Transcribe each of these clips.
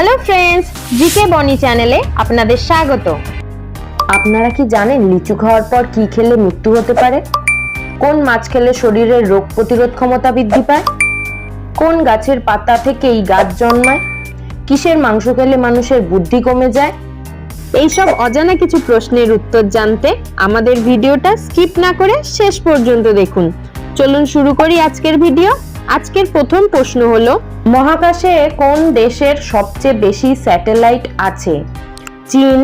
Hello friends, GK বনি চ্যানেলে আপনাদের স্বাগত। আপনারা কি জানেন লিচু খাওয়ার পর কি খেলে মৃত্যু হতে পারে? কোন মাছ খেলে শরীরের রোগ প্রতিরোধ ক্ষমতা বৃদ্ধি পায়? কোন গাছের পাতা থেকেই গাছ জন্মায়? কিসের মাংস খেলে মানুষের বুদ্ধি কমে যায়? এইসব অজানা কিছু প্রশ্নের উত্তর জানতে আমাদের ভিডিওটা স্কিপ না করে শেষ পর্যন্ত দেখুন। চলুন শুরু করি আজকের ভিডিও। আজকের প্রথম প্রশ্ন হলো, মহাকাশে কোন দেশের সবচেয়ে বেশি স্যাটেলাইট আছে? চীন,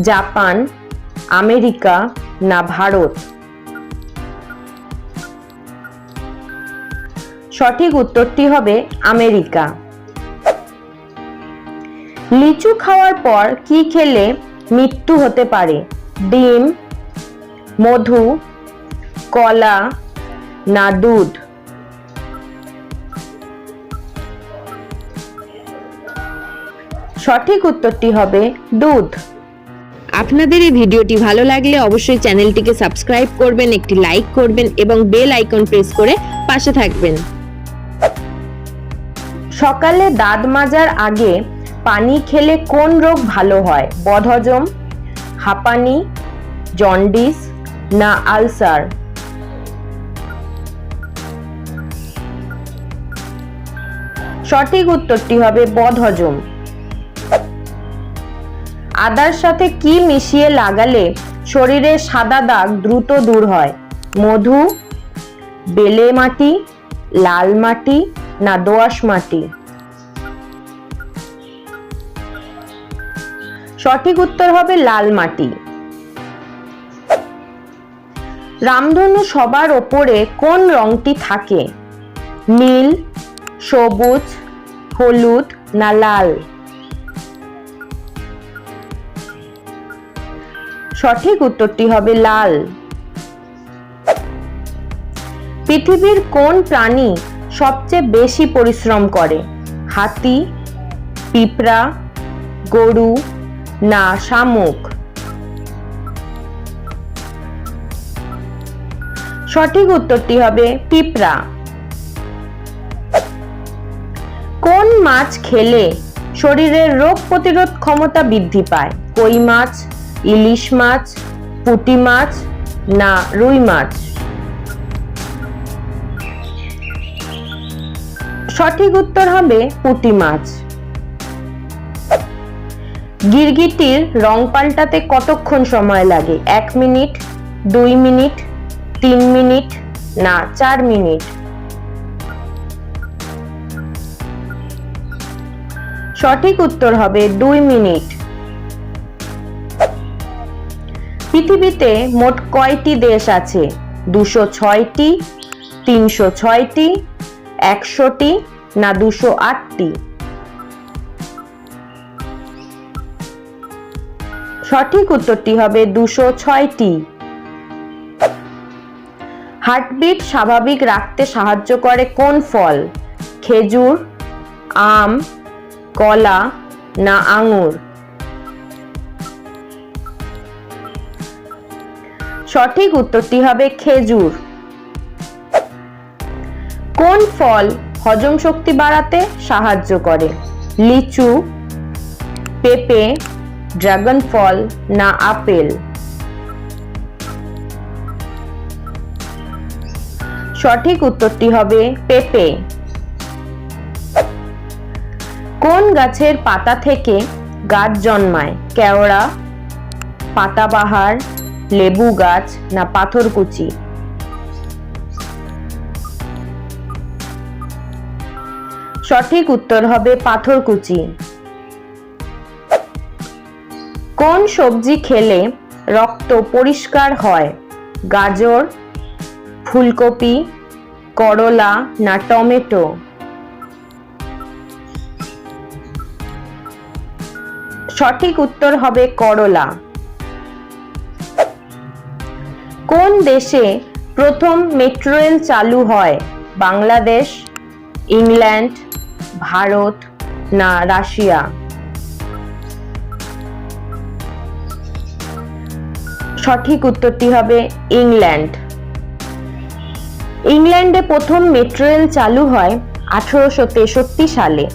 জাপান, আমেরিকা না ভারত? সঠিক উত্তরটি হবে আমেরিকা। লিচু খাওয়ার পর কি খেলে মৃত্যু হতে পারে? ডিম, মধু, কলা না দুধ? সঠিক উত্তরটি হবে দুধ। আপনাদের এই ভিডিওটি ভালো লাগলে অবশ্যই চ্যানেলটিকে সাবস্ক্রাইব করবেন, একটি লাইক করবেন এবং বেল আইকন প্রেস করে পাশে থাকবেন। সকালে দাঁত মাজার আগে পানি খেলে কোন রোগ ভালো হয়? বদহজম, হাঁপানি, জন্ডিস না আলসার? সঠিক উত্তরটি হবে বদহজম। আদার সাথে কি মিশিয়ে লাগালে শরীরে সাদা দাগ দ্রুত দূর হয়? মধু, বেলে মাটি, লাল মাটি না দোআঁশ মাটি? সঠিক উত্তর হবে লাল মাটি। রামধনু সবার ওপরে কোন রংটি থাকে? নীল, সবুজ, হলুদ না লাল? সঠিক উত্তরটি হবে লাল। পৃথিবীর কোন প্রাণী সবচেয়ে বেশি পরিশ্রম করে? হাতি, পিঁপড়া, গরু না শামুক? সঠিক উত্তরটি হবে পিঁপড়া। কোন মাছ খেলে শরীরের রোগ প্রতিরোধ ক্ষমতা বৃদ্ধি পায়? কই মাছ, ইলিশ মাছ, পুঁটি মাছ না রুই মাছ? সঠিক উত্তর হবে পুঁটি মাছ। গিরগিটির রং পাল্টাতে কতক্ষণ সময় লাগে? 1 মিনিট, 2 মিনিট, 3 মিনিট না 4 মিনিট? সঠিক উত্তর হবে 2 মিনিট। পৃথিবীতে মোট কয়টি দেশ আছে? 206টি, 306টি, 100টি না 208টি? সঠিক উত্তরটি হবে 206টি। হার্টবিট স্বাভাবিক রাখতে সাহায্য করে কোন ফল? খেজুর, আম, কলা না আঙুর? সঠিক উত্তরটি হবে খেজুর। কোন ফল হজম শক্তি বাড়াতে সাহায্য করে? লিচু, পেঁপে, ড্রাগন ফল না আপেল? সঠিক উত্তরটি হবে পেঁপে। কোন গাছের পাতা থেকে গাছ জন্মায়? কেওড়া, পাতাবাহার, লেবু গাছ না পাথরকুচি? সঠিক উত্তর হবে পাথরকুচি। কোন সবজি খেলে রক্ত পরিষ্কার হয়? গাজর, ফুলকপি, করলা না টমেটো? সঠিক উত্তর হবে করলা। কোন দেশে প্রথম মেট্রো রেল চালু হয়? বাংলাদেশ, ইংল্যান্ড, ভারত না রাশিয়া? সঠিক উত্তরটি হবে ইংল্যান্ড। ইংল্যান্ডে প্রথম মেট্রো রেল চালু হয় 1863 সালে।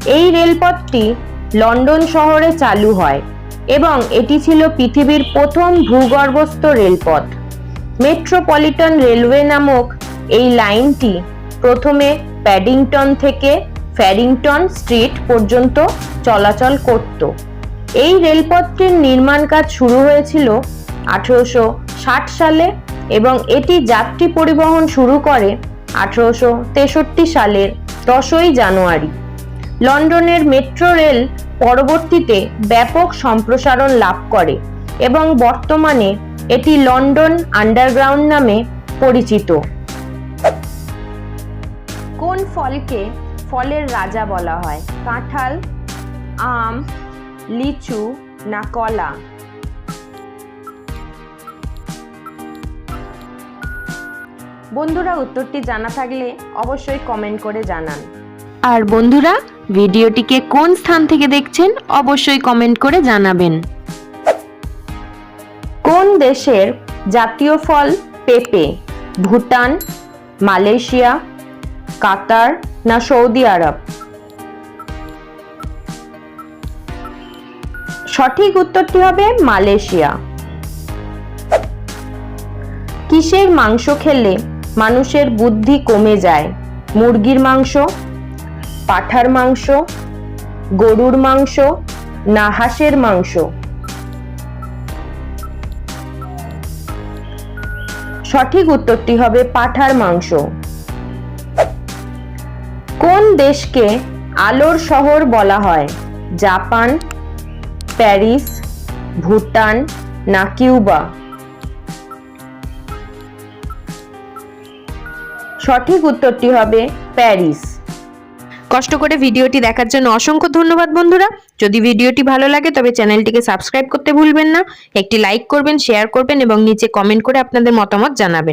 এই রেলপথটি লন্ডন শহরে চালু হয় এবং এটি ছিল পৃথিবীর প্রথম ভূগর্ভস্থ রেলপথ। মেট্রোপলিটন রেলওয়ে নামক এই লাইনটি প্রথমে প্যাডিংটন থেকে ফ্যারিংটন স্ট্রিট পর্যন্ত চলাচল করত। এই রেলপথটির নির্মাণ কাজ শুরু হয়েছিল 1860 সালে এবং এটি যাত্রী পরিবহন শুরু করে 1863 সালের 10ই জানুয়ারি। লন্ডনের মেট্রো রেল পরবর্তীতে ব্যাপক সম্প্রসারণ লাভ করে এবং বর্তমানে এটি লন্ডন আন্ডারগ্রাউন্ড নামে পরিচিত। কোন ফলকে ফলের রাজা বলা হয়? কাঁঠাল, আম, লিচু না কলা? বন্ধুরা, উত্তরটি জানা থাকলে অবশ্যই কমেন্ট করে জানান। আর বন্ধুরা, ভিডিওটিকে কোন স্থান থেকে দেখছেন অবশ্যই কমেন্ট করে জানাবেন। কোন দেশের জাতীয় ফল পেঁপে? ভুটান, মালয়েশিয়া, কাতার না সৌদি আরব? সঠিক উত্তরটি হবে মালয়েশিয়া। কিসের মাংস খেলে মানুষের বুদ্ধি কমে যায়? মুরগির মাংস, পাঁঠার মাংস, গরুর মাংস না হাঁসের মাংস? সঠিক উত্তরটি হবে পাঁঠার মাংস। কোন দেশকে আলোর শহর বলা হয়? জাপান, প্যারিস, ভুটান না কিউবা? সঠিক উত্তরটি হবে প্যারিস। কষ্ট করে ভিডিওটি দেখার জন্য অসংখ্য ধন্যবাদ বন্ধুরা। যদি ভিডিওটি ভালো লাগে তবে চ্যানেলটিকে সাবস্ক্রাইব করতে ভুলবেন না। একটি লাইক করবেন, শেয়ার করবেন এবং নিচে কমেন্ট করে আপনাদের মতামত জানাবেন।